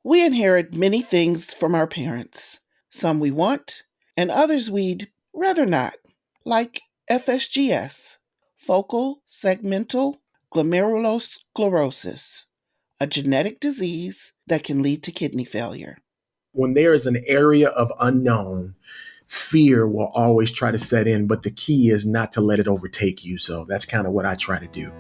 We inherit many things from our parents. Some we want, and others we'd rather not, like FSGS, focal segmental glomerulosclerosis, a genetic disease that can lead to kidney failure. When there is an area of unknown, fear will always try to set in, but the key is not to let it overtake you. So that's kind of what I try to do.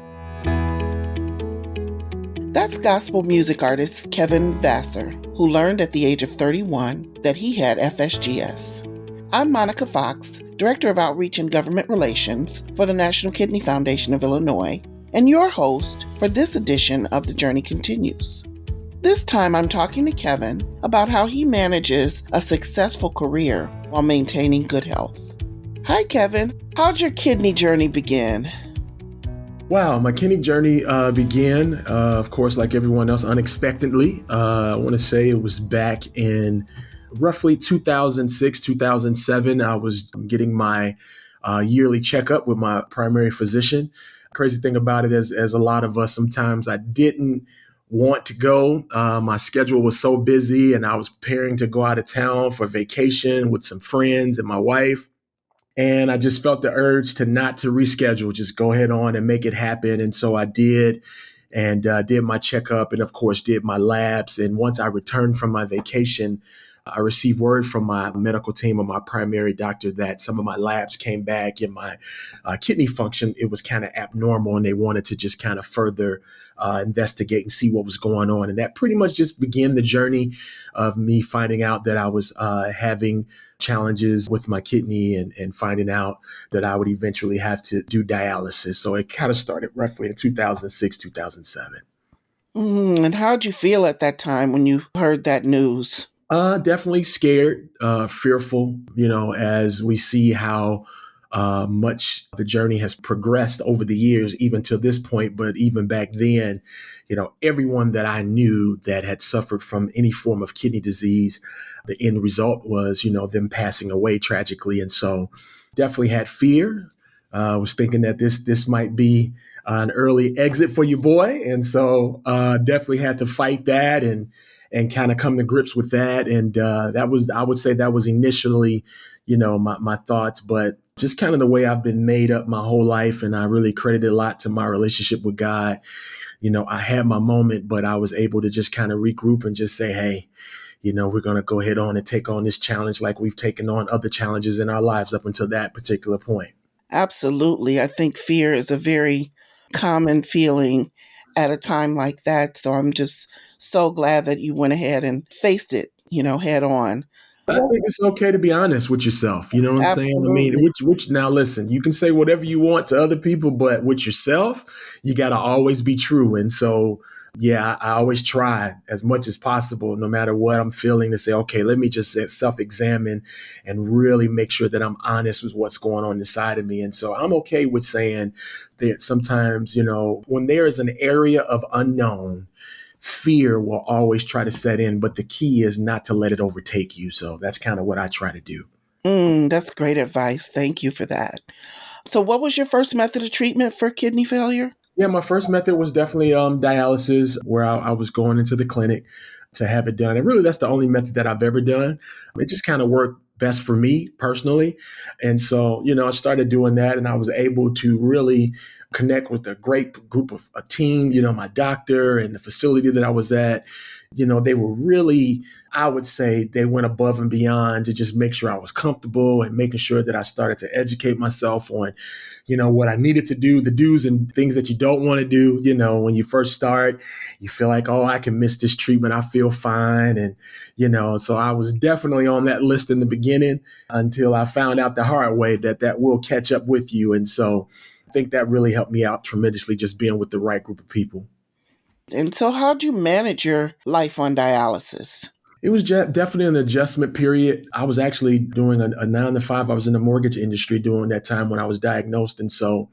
That's gospel music artist Kevin Vassar, who learned at the age of 31 that he had FSGS. I'm Monica Fox, Director of Outreach and Government Relations for the National Kidney Foundation of Illinois, and your host for this edition of The Journey Continues. This time I'm talking to Kevin about how he manages a successful career while maintaining good health. Hi, Kevin. How'd your kidney journey begin? Wow, my kidney journey began, of course, like everyone else, unexpectedly. I want to say it was back in roughly 2006, 2007. I was getting my yearly checkup with my primary physician. Crazy thing about it is, as a lot of us, sometimes I didn't want to go. My schedule was so busy and I was preparing to go out of town for vacation with some friends and my wife. And I just felt the urge to not to reschedule, just go ahead on and make it happen. And so I did, and did my checkup and, of course, did my labs. And once I returned from my vacation, I received word from my medical team and my primary doctor that some of my labs came back and my kidney function, it was kind of abnormal, and they wanted to just kind of further investigate and see what was going on. And that pretty much just began the journey of me finding out that I was having challenges with my kidney and finding out that I would eventually have to do dialysis. So it kind of started roughly in 2006, 2007. And how'd you feel at that time when you heard that news? Definitely scared, fearful, as we see how much the journey has progressed over the years, even to this point. But even back then, everyone that I knew that had suffered from any form of kidney disease, the end result was, them passing away tragically. And so definitely had fear. Was thinking that this might be an early exit for your boy. And so definitely had to fight that and kind of come to grips with that. And that was, I would say that was initially, my thoughts, but just kind of the way I've been made up my whole life. And I really credit a lot to my relationship with God. I had my moment, but I was able to just kind of regroup and just say, hey, we're going to go ahead on and take on this challenge like we've taken on other challenges in our lives up until that particular point. Absolutely. I think fear is a very common feeling at a time like that. So I'm just so glad that you went ahead and faced it, head on. I think it's okay to be honest with yourself. You know what I'm saying? I mean, Absolutely. which now listen, you can say whatever you want to other people, but with yourself, you got to always be true. And so, yeah, I always try as much as possible, no matter what I'm feeling, to say, okay, let me just self-examine and really make sure that I'm honest with what's going on inside of me. And so I'm okay with saying that sometimes, when there is an area of unknown, fear will always try to set in, but the key is not to let it overtake you. So that's kind of what I try to do. That's great advice. Thank you for that. So what was your first method of treatment for kidney failure? Yeah, my first method was definitely dialysis, where I was going into the clinic to have it done. And really, that's the only method that I've ever done. It just kind of worked best for me personally. And so, I started doing that, and I was able to really connect with a great group of a team, my doctor and the facility that I was at. They were really, I would say they went above and beyond to just make sure I was comfortable and making sure that I started to educate myself on, what I needed to do, the do's and things that you don't want to do. When you first start, you feel like, oh, I can miss this treatment. I feel fine. And, so I was definitely on that list in the beginning until I found out the hard way that will catch up with you. And so I think that really helped me out tremendously, just being with the right group of people. And so how'd you manage your life on dialysis? It was definitely an adjustment period. I was actually doing a 9 to 5. I was in the mortgage industry during that time when I was diagnosed. And so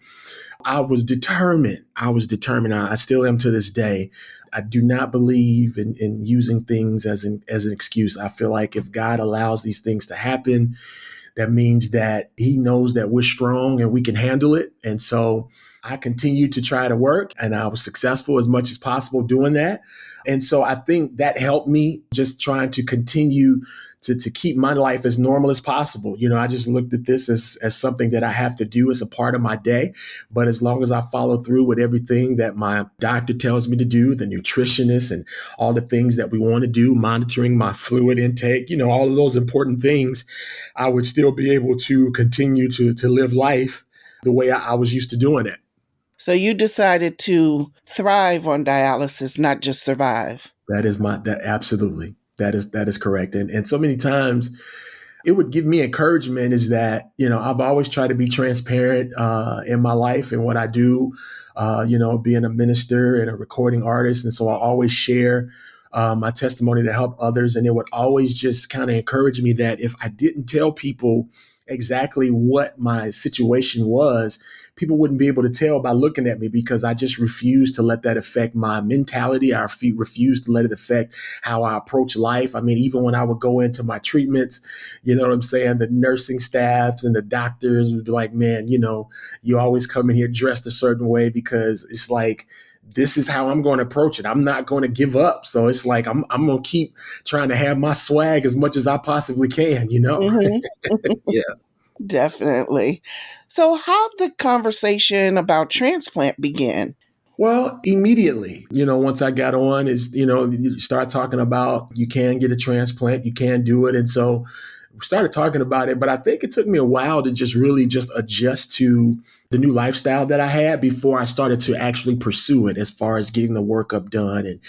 I was determined. I still am to this day. I do not believe in using things as an excuse. I feel like if God allows these things to happen, that means that he knows that we're strong and we can handle it. And so I continued to try to work, and I was successful as much as possible doing that. And so I think that helped me just trying to continue to keep my life as normal as possible. I just looked at this as something that I have to do as a part of my day. But as long as I follow through with everything that my doctor tells me to do, the nutritionist and all the things that we want to do, monitoring my fluid intake, all of those important things, I would still be able to continue to live life the way I was used to doing it. So you decided to thrive on dialysis, not just survive. That absolutely. That is correct. And so many times it would give me encouragement is that, I've always tried to be transparent in my life and what I do, being a minister and a recording artist. And so I always share my testimony to help others. And it would always just kind of encourage me that if I didn't tell people exactly what my situation was, people wouldn't be able to tell by looking at me, because I just refused to let that affect my mentality. I refused to let it affect how I approach life. I mean, even when I would go into my treatments, you know what I'm saying? The nursing staffs and the doctors would be like, man, you always come in here dressed a certain way, because it's like, this is how I'm going to approach it. I'm not going to give up. So it's like, I'm going to keep trying to have my swag as much as I possibly can, Mm-hmm. Yeah. Definitely. So how did the conversation about transplant begin? Well, immediately, once I got on you start talking about you can get a transplant, you can do it. And so we started talking about it, but I think it took me a while to just really just adjust to the new lifestyle that I had before I started to actually pursue it as far as getting the workup done and,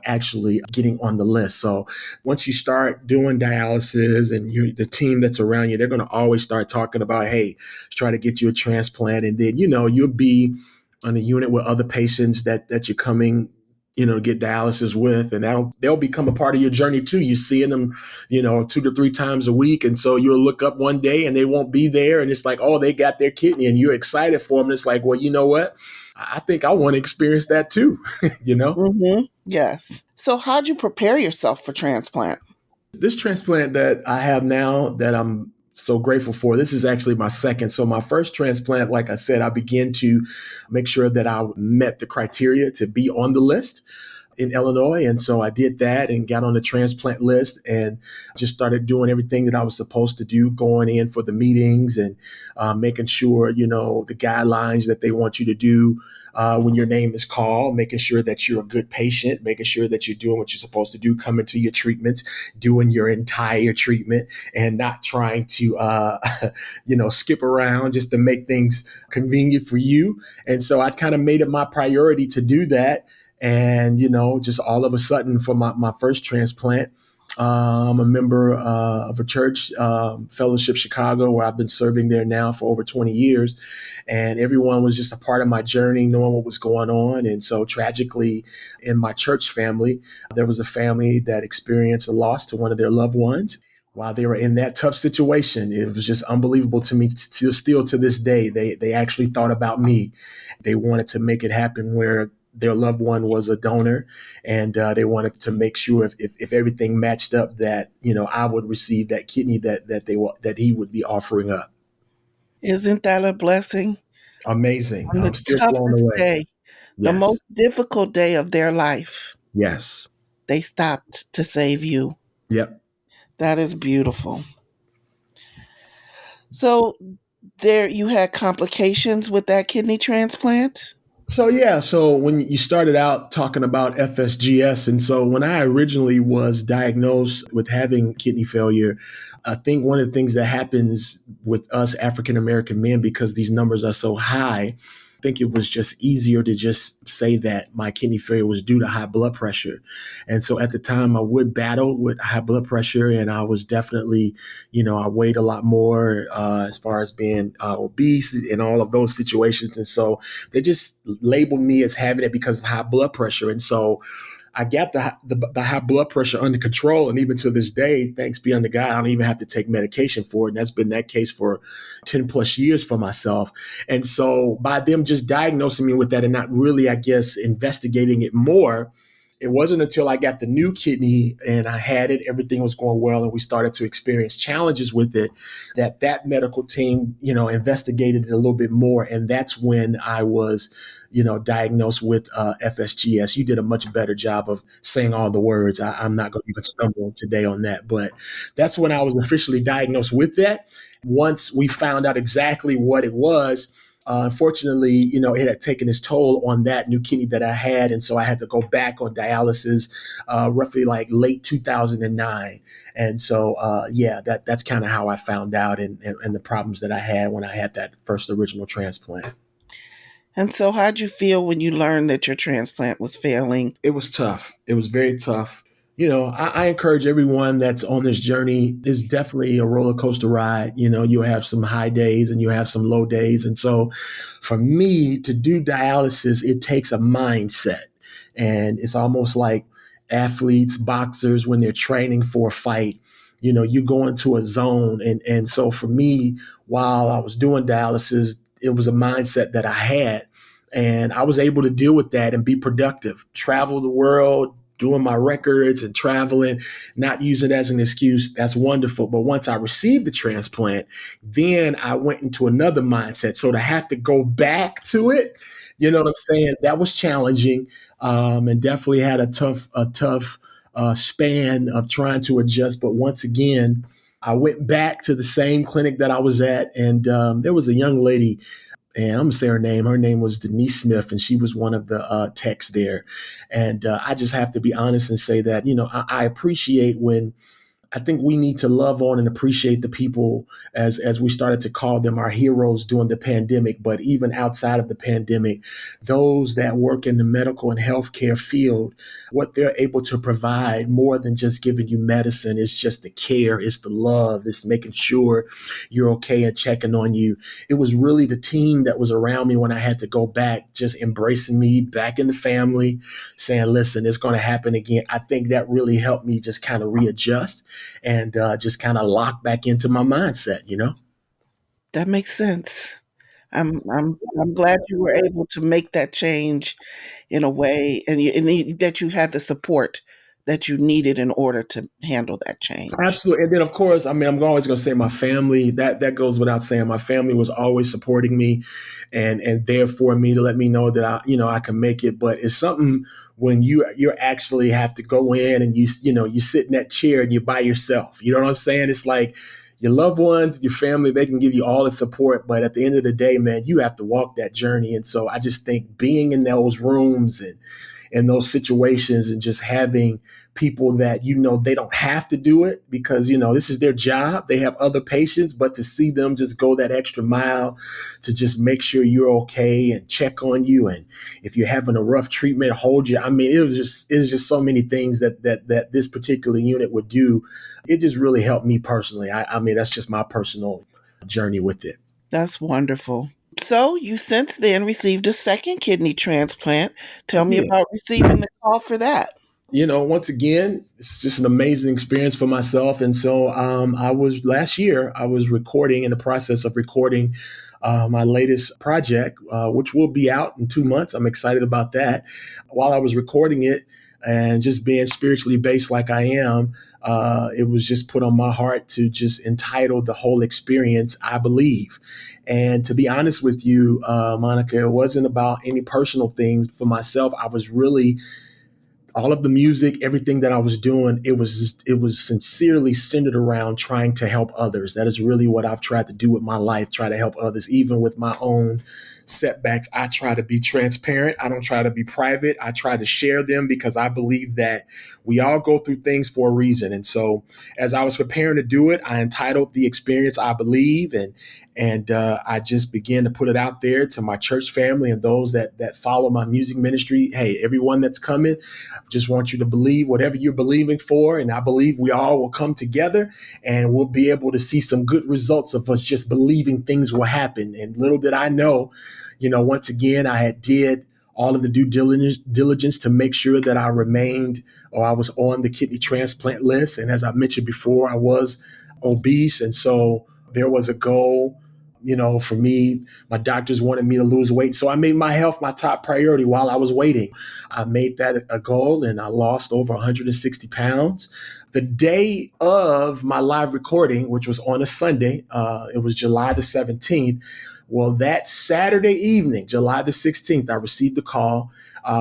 actually getting on the list. So once you start doing dialysis and the team that's around you, they're going to always start talking about, hey, let's try to get you a transplant. And then, you'll be on a unit with other patients that you're coming, to get dialysis with, and they'll become a part of your journey too. You're seeing them, 2 to 3 times a week. And so you'll look up one day and they won't be there. And it's like, oh, they got their kidney, and you're excited for them. And it's like, well, you know what? I think I want to experience that too, Mm-hmm. Yes. So how'd you prepare yourself for transplant? This transplant that I have now that I'm so grateful for, this is actually my second. So my first transplant, like I said, I began to make sure that I met the criteria to be on the list in Illinois. And so I did that and got on the transplant list and just started doing everything that I was supposed to do, going in for the meetings and making sure, the guidelines that they want you to do when your name is called, making sure that you're a good patient, making sure that you're doing what you're supposed to do, coming to your treatments, doing your entire treatment, and not trying to, skip around just to make things convenient for you. And so I kind of made it my priority to do that. And, just all of a sudden for my first transplant, I'm a member of a church, Fellowship Chicago, where I've been serving there now for over 20 years. And everyone was just a part of my journey, knowing what was going on. And so tragically, in my church family, there was a family that experienced a loss to one of their loved ones. While they were in that tough situation, it was just unbelievable to me. Still to this day, they actually thought about me. They wanted to make it happen where their loved one was a donor, and they wanted to make sure if everything matched up that I would receive that kidney that he would be offering up. Isn't that a blessing? Amazing! On I'm the still blown toughest away. day, the Yes, most difficult day of their life, yes, they stopped to save you. yep. That is beautiful. So there you had complications with that kidney transplant? So when you started out talking about FSGS, and so when I originally was diagnosed with having kidney failure, I think one of the things that happens with us African American men, because these numbers are so high, I think it was just easier to just say that my kidney failure was due to high blood pressure. And so at the time I would battle with high blood pressure, and I was definitely, I weighed a lot more as far as being obese and all of those situations. And so they just labeled me as having it because of high blood pressure. And so I got the high blood pressure under control. And even to this day, thanks be unto God, I don't even have to take medication for it. And that's been that case for 10 plus years for myself. And so by them just diagnosing me with that and not really, I guess, investigating it more, It wasn't until I got the new kidney and I had it, everything was going well, and we started to experience challenges with it, that medical team, investigated it a little bit more. And that's when I was, diagnosed with FSGS. You did a much better job of saying all the words. I'm not going to even stumble today on that, but that's when I was officially diagnosed with that. Once we found out exactly what it was, unfortunately, it had taken its toll on that new kidney that I had. And so I had to go back on dialysis roughly like late 2009. And so, that's kind of how I found out and the problems that I had when I had that first original transplant. And so how'd you feel when you learned that your transplant was failing? It was tough. It was very tough. I encourage everyone that's on this journey. It's definitely a roller coaster ride. You have some high days and you have some low days. And so for me to do dialysis, it takes a mindset. And it's almost like athletes, boxers, when they're training for a fight, you go into a zone. And so for me, while I was doing dialysis, it was a mindset that I had. And I was able to deal with that and be productive, travel the world, doing my records and traveling, not use it as an excuse. That's wonderful. But once I received the transplant, then I went into another mindset. So to have to go back to it, you know what I'm saying? That was challenging, and definitely had a tough span of trying to adjust. But once again, I went back to the same clinic that I was at, and there was a young lady, and I'm going to say her name. Her name was Denise Smith, and she was one of the techs there. And I just have to be honest and say that, I appreciate when I think we need to love on and appreciate the people as we started to call them our heroes during the pandemic. But even outside of the pandemic, those that work in the medical and healthcare field, what they're able to provide more than just giving you medicine, it's just the care, it's the love, it's making sure you're okay and checking on you. It was really the team that was around me when I had to go back, just embracing me back in the family, saying, listen, it's going to happen again. I think that really helped me just kind of readjust and just kind of lock back into my mindset, That makes sense. I'm glad you were able to make that change in a way, that you had the support that you needed in order to handle that change. Absolutely. And then, of course, I'm always going to say my family, that goes without saying. My family was always supporting me and there for me to let me know that I can make it. But it's something when you actually have to go in and you sit in that chair and you're by yourself. You know what I'm saying? It's like your loved ones, your family, they can give you all the support. But at the end of the day, man, you have to walk that journey. And so I just think being in those rooms and in those situations and just having people that, they don't have to do it because, this is their job. They have other patients, but to see them just go that extra mile to just make sure you're okay and check on you. And if you're having a rough treatment, hold you. It was just so many things that this particular unit would do. It just really helped me personally. That's just my personal journey with it. That's wonderful. So you since then received a second kidney transplant. Tell me about receiving the call for that. Once again, it's just an amazing experience for myself. And so last year, I was in the process of recording my latest project, which will be out in 2 months. I'm excited about that. While I was recording it and just being spiritually based like I am, it was just put on my heart to just entitle the whole experience, I Believe. And to be honest with you, Monica, it wasn't about any personal things for myself. I was really all of the music, everything that I was doing, it was sincerely centered around trying to help others. That is really what I've tried to do with my life, try to help others, even with my own setbacks. I try to be transparent. I don't try to be private. I try to share them because I believe that we all go through things for a reason. And so as I was preparing to do it, I entitled the experience, I Believe, and I just began to put it out there to my church family and those that follow my music ministry. Hey, everyone that's coming, just want you to believe whatever you're believing for. And I believe we all will come together and we'll be able to see some good results of us just believing things will happen. And little did I know, once again, I had did all of the due diligence to make sure that I was on the kidney transplant list. And as I mentioned before, I was obese. And so there was a goal For me, my doctors wanted me to lose weight. So I made my health my top priority while I was waiting. I made that a goal and I lost over 160 pounds. The day of my live recording, which was on a Sunday, it was July the 17th. Well, that Saturday evening, July the 16th, I received a call,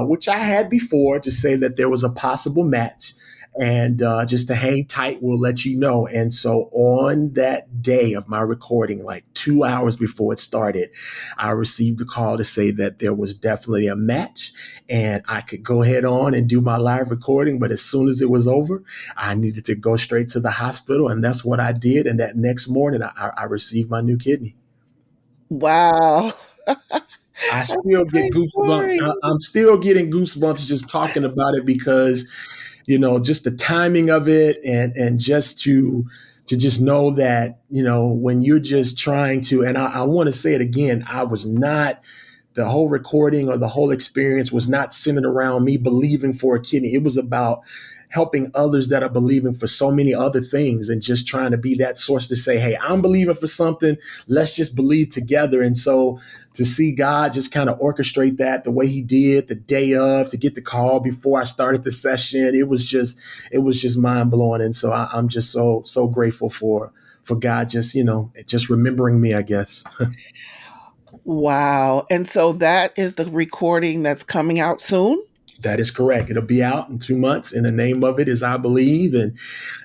which I had before, to say that there was a possible match. And just to hang tight, we'll let you know. And so on that day of my recording, like 2 hours before it started, I received a call to say that there was definitely a match and I could go ahead on and do my live recording. But as soon as it was over, I needed to go straight to the hospital. And that's what I did. And that next morning, I received my new kidney. Wow. I That's still a get great goosebumps. story. I'm still getting goosebumps just talking about it because, just the timing of it and just to just know that, when you're just trying to, and I want to say it again, I was not, the whole recording or the whole experience was not centered around me believing for a kidney. It was about helping others that are believing for so many other things and just trying to be that source to say, hey, I'm believing for something. Let's just believe together. And so to see God just kind of orchestrate that the way he did the day of, to get the call before I started the session, it was just mind blowing. And so I'm just so grateful for God just remembering me, I guess. Wow. And so that is the recording that's coming out soon? That is correct. It'll be out in 2 months, and the name of it is I Believe. And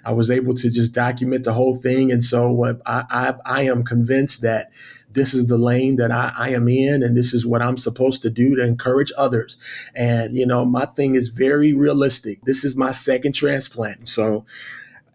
I was able to just document the whole thing. And so I am convinced that this is the lane that I am in, and this is what I'm supposed to do to encourage others. And, my thing is very realistic. This is my second transplant. So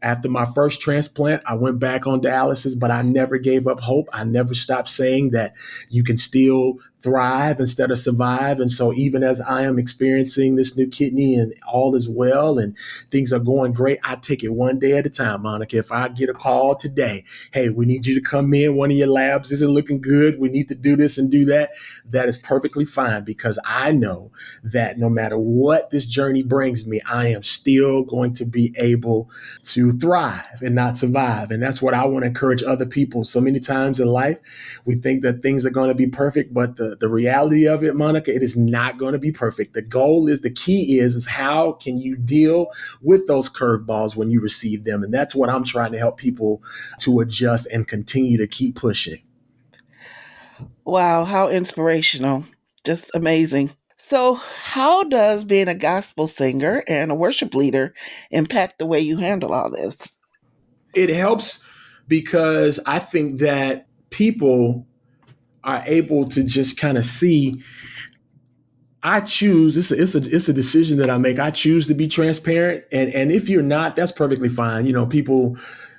after my first transplant, I went back on dialysis, but I never gave up hope. I never stopped saying that you can still thrive instead of survive. And so even as I am experiencing this new kidney and all is well and things are going great, I take it one day at a time, Monica. If I get a call today, hey, we need you to come in, one of your labs isn't looking good, we need to do this and do that, that is perfectly fine, because I know that no matter what this journey brings me, I am still going to be able to thrive and not survive. And that's what I want to encourage other people. So many times in life, we think that things are going to be perfect, but the reality of it, Monica, it is not going to be perfect. The key is how can you deal with those curveballs when you receive them? And that's what I'm trying to help people to adjust and continue to keep pushing. Wow, how inspirational. Just amazing. So, how does being a gospel singer and a worship leader impact the way you handle all this? It helps because I think that people are able to just kind of see. I choose. It's a decision that I make. I choose to be transparent, and if you're not, that's perfectly fine. People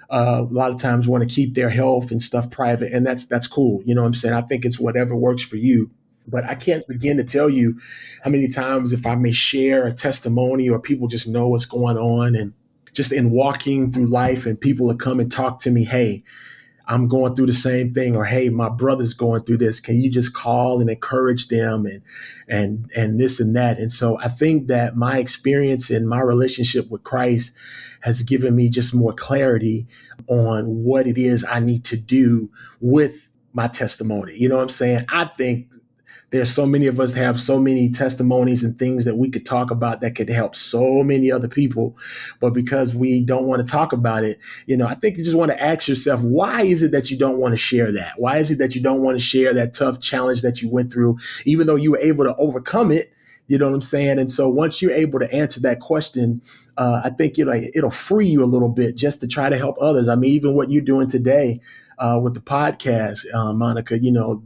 a lot of times want to keep their health and stuff private, and that's cool. You know what I'm saying? I think it's whatever works for you. But I can't begin to tell you how many times, if I may share a testimony or people just know what's going on, and just in walking through life, and people will come and talk to me, hey, I'm going through the same thing, or hey, my brother's going through this. Can you just call and encourage them, and this and that? And so I think that my experience in my relationship with Christ has given me just more clarity on what it is I need to do with my testimony. You know what I'm saying? I think there's so many of us have so many testimonies and things that we could talk about that could help so many other people. But because we don't want to talk about it, I think you just want to ask yourself, why is it that you don't want to share that? Why is it that you don't want to share that tough challenge that you went through, even though you were able to overcome it? You know what I'm saying? And so once you're able to answer that question, I think it'll free you a little bit just to try to help others. I mean, even what you're doing today with the podcast, Monica,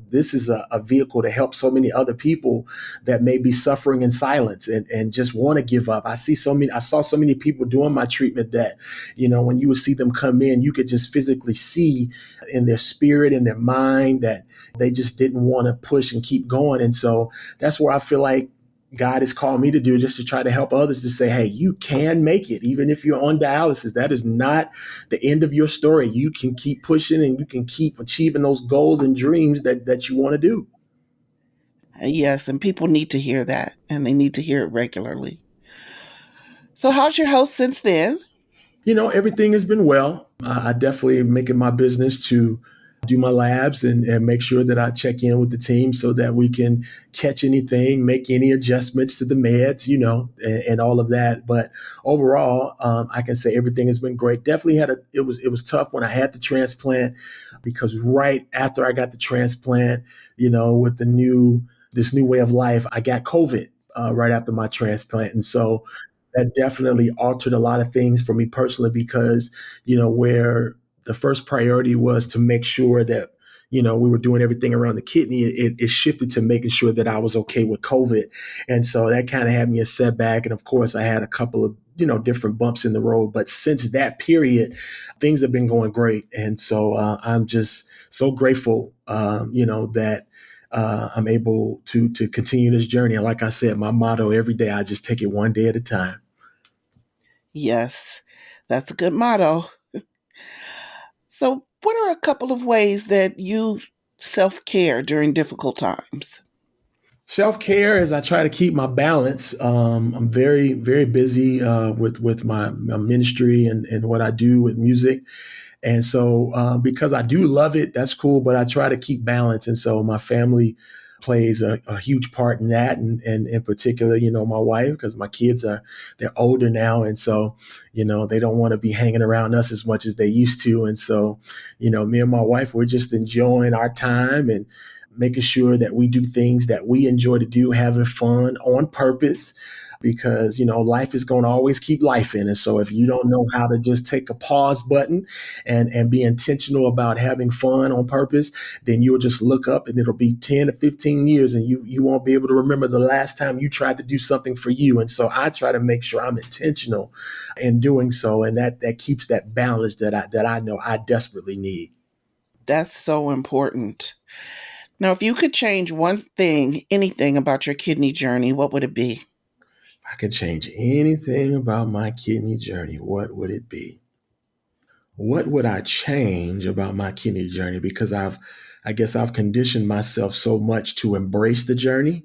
this is a vehicle to help so many other people that may be suffering in silence and just want to give up. I saw so many people doing my treatment that, when you would see them come in, you could just physically see in their spirit, in their mind, that they just didn't want to push and keep going. And so that's where I feel like God has called me to do, just to try to help others to say, hey, you can make it. Even if you're on dialysis, that is not the end of your story. You can keep pushing and you can keep achieving those goals and dreams that you want to do. Yes, and people need to hear that, and they need to hear it regularly. So, how's your health since then? Everything has been well. I definitely am making my business to do my labs and make sure that I check in with the team so that we can catch anything, make any adjustments to the meds, and all of that. But overall, I can say everything has been great. Definitely it was tough when I had the transplant because right after I got the transplant, with this new way of life, I got COVID right after my transplant. And so that definitely altered a lot of things for me personally because, where the first priority was to make sure that, we were doing everything around the kidney, it shifted to making sure that I was okay with COVID. And so that kind of had me a setback. And of course, I had a couple of, different bumps in the road. But since that period, things have been going great. And so I'm just so grateful, that I'm able to continue this journey. And like I said, my motto every day, I just take it one day at a time. Yes, that's a good motto. So, what are a couple of ways that you self care during difficult times? Self care is I try to keep my balance. I'm very very busy with my ministry and what I do with music, and so because I do love it, that's cool. But I try to keep balance, and so my family plays a huge part in that, and in particular, my wife, because my kids they're older now, and so they don't want to be hanging around us as much as they used to, and so me and my wife, we're just enjoying our time and making sure that we do things that we enjoy to do, having fun on purpose, because life is going to always keep life in. And so if you don't know how to just take a pause button and be intentional about having fun on purpose, then you'll just look up and it'll be 10 to 15 years and you won't be able to remember the last time you tried to do something for you. And so I try to make sure I'm intentional in doing so, and that keeps that balance that I know I desperately need. That's so important. Now, if you could change one thing, anything about your kidney journey, what would it be? I could change anything about my kidney journey, what would it be? What would I change about my kidney journey? Because I guess I've conditioned myself so much to embrace the journey.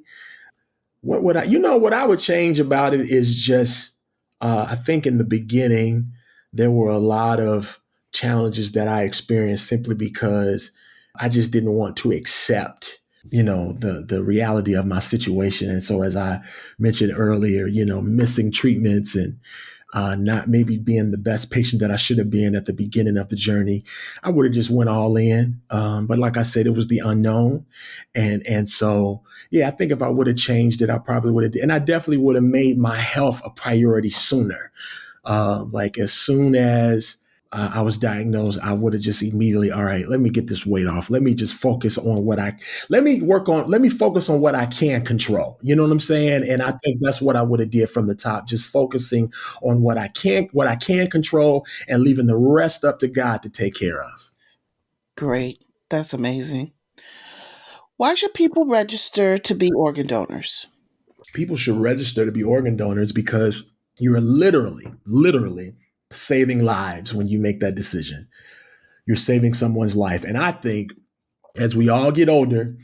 What I would change about it is just, I think in the beginning, there were a lot of challenges that I experienced simply because I just didn't want to accept, the reality of my situation. And so, as I mentioned earlier, missing treatments and not maybe being the best patient that I should have been at the beginning of the journey, I would have just went all in. But like I said, it was the unknown, and so yeah, I think if I would have changed it, I probably would have, and I definitely would have made my health a priority sooner. Like as soon as I was diagnosed, I would have just immediately, all right, let me get this weight off. Let me just focus on let me focus on what I can control. You know what I'm saying? And I think that's what I would have did from the top, just focusing on what I can control and leaving the rest up to God to take care of. Great. That's amazing. Why should people register to be organ donors? People should register to be organ donors because you're literally saving lives when you make that decision. You're saving someone's life. And I think as we all get older,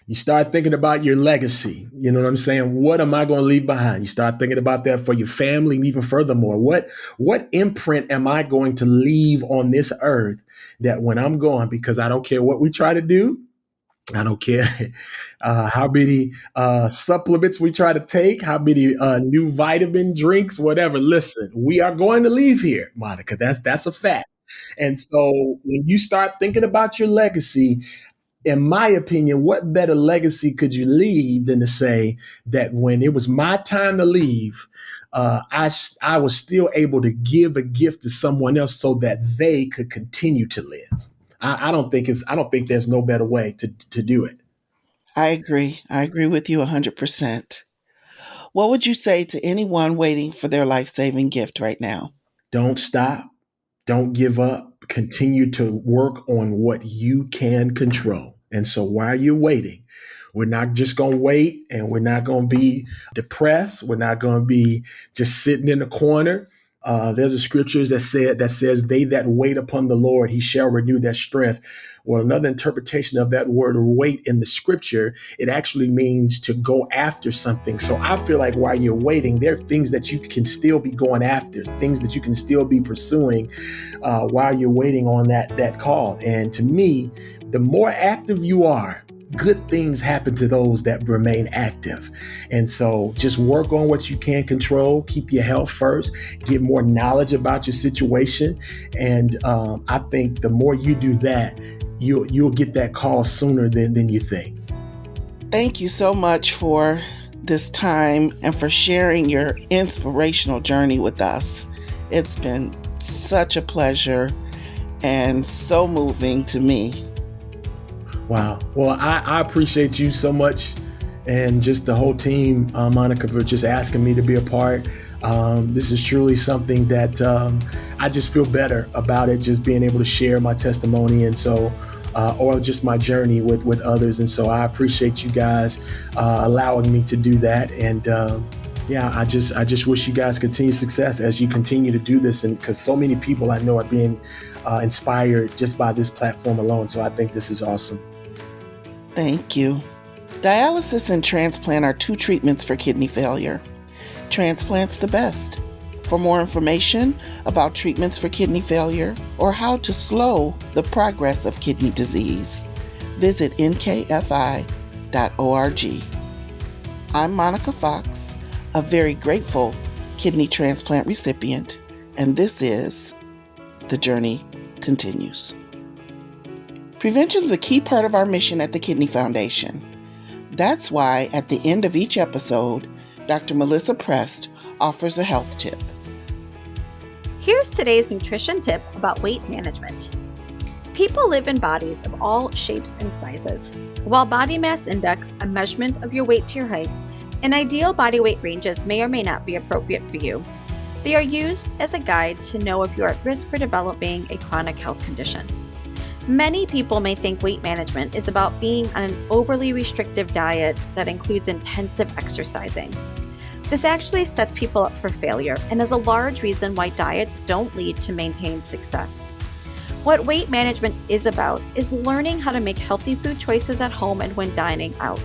you start thinking about your legacy. You know what I'm saying? What am I going to leave behind? You start thinking about that for your family, and even furthermore, what imprint am I going to leave on this earth that when I'm gone, because I don't care what we try to do, I don't care how many supplements we try to take, how many new vitamin drinks, whatever. Listen, we are going to leave here, Monica. That's a fact. And so when you start thinking about your legacy, in my opinion, what better legacy could you leave than to say that when it was my time to leave, I was still able to give a gift to someone else so that they could continue to live. I don't think there's no better way to do it. I agree. I agree with you 100%. What would you say to anyone waiting for their life saving gift right now? Don't stop. Don't give up. Continue to work on what you can control. And so while you're waiting, we're not just going to wait and we're not going to be depressed. We're not going to be just sitting in the corner. There's a scriptures that says, "They that wait upon the Lord, He shall renew their strength." Well, another interpretation of that word "wait" in the scripture, it actually means to go after something. So I feel like while you're waiting, there are things that you can still be going after, things that you can still be pursuing while you're waiting on that call. And to me, the more active you are, good things happen to those that remain active. And so just work on what you can control, keep your health first, get more knowledge about your situation. And I think the more you do that, you'll get that call sooner than you think. Thank you so much for this time and for sharing your inspirational journey with us. It's been such a pleasure and so moving to me. Wow. Well, I appreciate you so much, and just the whole team, Monica, for just asking me to be a part. This is truly something that I just feel better about it, just being able to share my testimony, and so or just my journey with others. And so I appreciate you guys allowing me to do that. And I just wish you guys continued success as you continue to do this, and because so many people I know are being inspired just by this platform alone. So I think this is awesome. Thank you. Dialysis and transplant are two treatments for kidney failure. Transplant's the best. For more information about treatments for kidney failure or how to slow the progress of kidney disease, visit nkfi.org. I'm Monica Fox, a very grateful kidney transplant recipient, and this is The Journey Continues. Prevention is a key part of our mission at the Kidney Foundation. That's why at the end of each episode, Dr. Melissa Prest offers a health tip. Here's today's nutrition tip about weight management. People live in bodies of all shapes and sizes. While body mass index, a measurement of your weight to your height, and ideal body weight ranges may or may not be appropriate for you, they are used as a guide to know if you are at risk for developing a chronic health condition. Many people may think weight management is about being on an overly restrictive diet that includes intensive exercising. This actually sets people up for failure and is a large reason why diets don't lead to maintained success. What weight management is about is learning how to make healthy food choices at home and when dining out.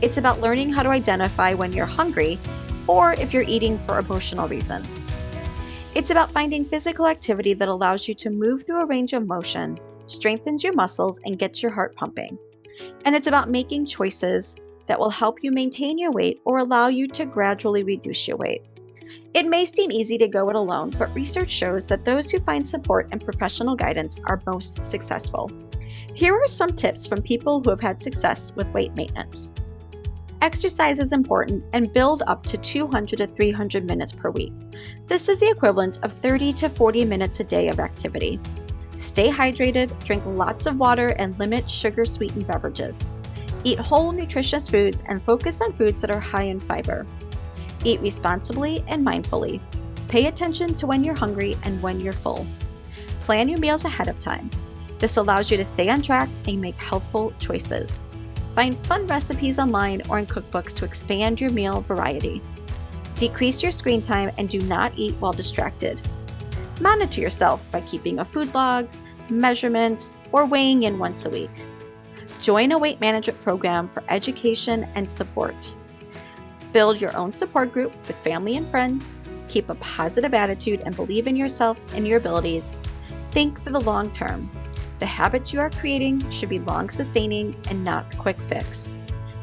It's about learning how to identify when you're hungry or if you're eating for emotional reasons. It's about finding physical activity that allows you to move through a range of motion, strengthens your muscles, and gets your heart pumping. And it's about making choices that will help you maintain your weight or allow you to gradually reduce your weight. It may seem easy to go it alone, but research shows that those who find support and professional guidance are most successful. Here are some tips from people who have had success with weight maintenance. Exercise is important and build up to 200 to 300 minutes per week. This is the equivalent of 30 to 40 minutes a day of activity. Stay hydrated, drink lots of water, and limit sugar-sweetened beverages. Eat whole, nutritious foods and focus on foods that are high in fiber. Eat responsibly and mindfully. Pay attention to when you're hungry and when you're full. Plan your meals ahead of time. This allows you to stay on track and make healthful choices. Find fun recipes online or in cookbooks to expand your meal variety. Decrease your screen time and do not eat while distracted. Monitor yourself by keeping a food log, measurements, or weighing in once a week. Join a weight management program for education and support. Build your own support group with family and friends. Keep a positive attitude and believe in yourself and your abilities. Think for the long term. The habits you are creating should be long-sustaining and not quick fix.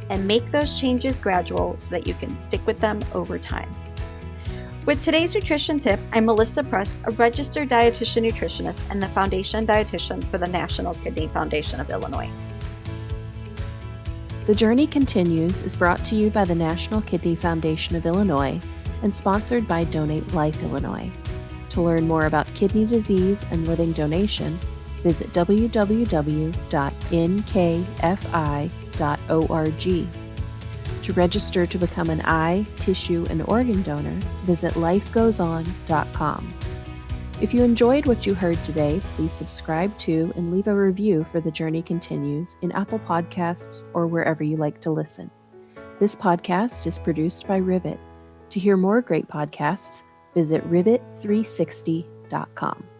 And make those changes gradual so that you can stick with them over time. With today's nutrition tip, I'm Melissa Prest, a registered dietitian nutritionist and the foundation dietitian for the National Kidney Foundation of Illinois. The Journey Continues is brought to you by the National Kidney Foundation of Illinois and sponsored by Donate Life Illinois. To learn more about kidney disease and living donation, visit www.nkfi.org. To register to become an eye, tissue, and organ donor, visit lifegoeson.com. If you enjoyed what you heard today, please subscribe to and leave a review for The Journey Continues in Apple Podcasts or wherever you like to listen. This podcast is produced by Rivet. To hear more great podcasts, visit rivet360.com.